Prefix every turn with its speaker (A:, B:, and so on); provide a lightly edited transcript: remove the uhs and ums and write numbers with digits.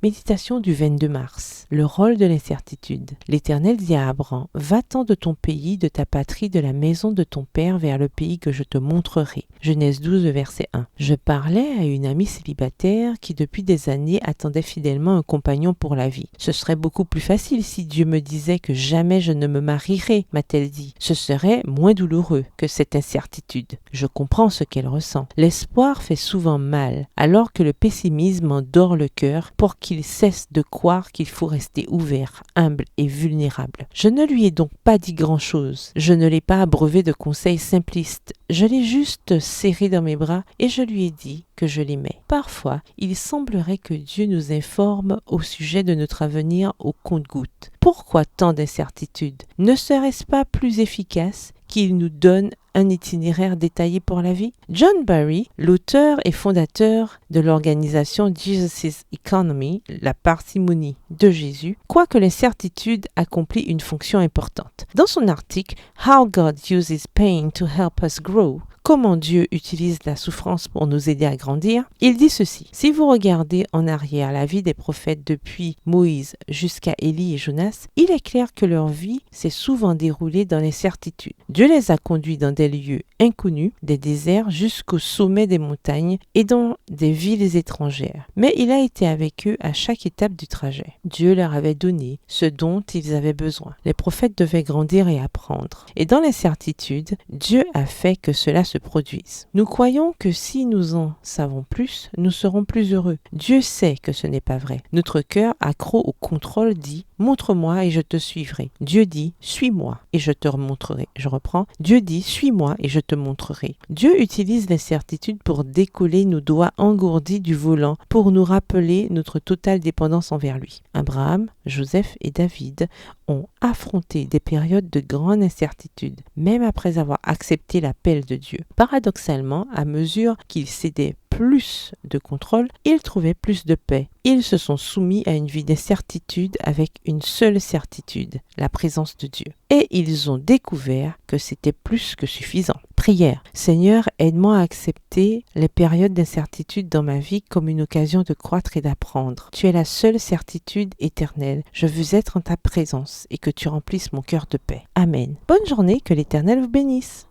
A: Méditation du 22 mars. Le rôle de l'incertitude. L'Éternel dit à Abraham, « Va-t'en de ton pays, de ta patrie, de la maison de ton père vers le pays que je te montrerai. » Genèse 12, verset 1. Je parlais à une amie célibataire qui depuis des années attendait fidèlement un compagnon pour la vie. Ce serait beaucoup plus facile si Dieu me disait que jamais je ne me marierai, m'a-t-elle dit. Ce serait moins douloureux que cette incertitude. Je comprends ce qu'elle ressent. L'espoir fait souvent mal, alors que le pessimisme endort le cœur pour qu'il cesse de croire qu'il faut rester ouvert, humble et vulnérable. Je ne lui ai donc pas dit grand-chose. Je ne l'ai pas abreuvé de conseils simplistes. Je l'ai juste serré dans mes bras et je lui ai dit que je l'aimais. Parfois, il semblerait que Dieu nous informe au sujet de notre avenir au compte-gouttes. Pourquoi tant d'incertitudes? Ne serait-ce pas plus efficace qu'il nous donne un itinéraire détaillé pour la vie? John Barry, l'auteur et fondateur de l'organisation Jesus' Economy, la parcimonie de Jésus, croit que l'incertitude accomplit une fonction importante. Dans son article « How God uses pain to help us grow », comment Dieu utilise la souffrance pour nous aider à grandir, il dit ceci. Si vous regardez en arrière la vie des prophètes depuis Moïse jusqu'à Élie et Jonas, il est clair que leur vie s'est souvent déroulée dans l'incertitude. Dieu les a conduits dans des lieux inconnus, des déserts jusqu'au sommet des montagnes et dans des villes étrangères. Mais il a été avec eux à chaque étape du trajet. Dieu leur avait donné ce dont ils avaient besoin. Les prophètes devaient grandir et apprendre. Et dans l'incertitude, Dieu a fait que cela se produise. Nous croyons que si nous en savons plus, nous serons plus heureux. Dieu sait que ce n'est pas vrai. Notre cœur, accro au contrôle, dit « Montre-moi et je te suivrai ». Dieu dit « Suis-moi et je te montrerai ». Je reprends. Dieu dit « Suis-moi et je te montrerai ». Dieu utilise l'incertitude pour décoller nos doigts engourdis du volant, pour nous rappeler notre totale dépendance envers lui. Abraham, Joseph et David ont affronté des périodes de grande incertitude, même après avoir accepté l'appel de Dieu. Paradoxalement, à mesure qu'ils cédaient plus de contrôle, ils trouvaient plus de paix. Ils se sont soumis à une vie d'incertitude avec une seule certitude, la présence de Dieu. Et ils ont découvert que c'était plus que suffisant. Prière. Seigneur, aide-moi à accepter les périodes d'incertitude dans ma vie comme une occasion de croître et d'apprendre. Tu es la seule certitude éternelle. Je veux être en ta présence et que tu remplisses mon cœur de paix. Amen. Bonne journée, que l'Éternel vous bénisse.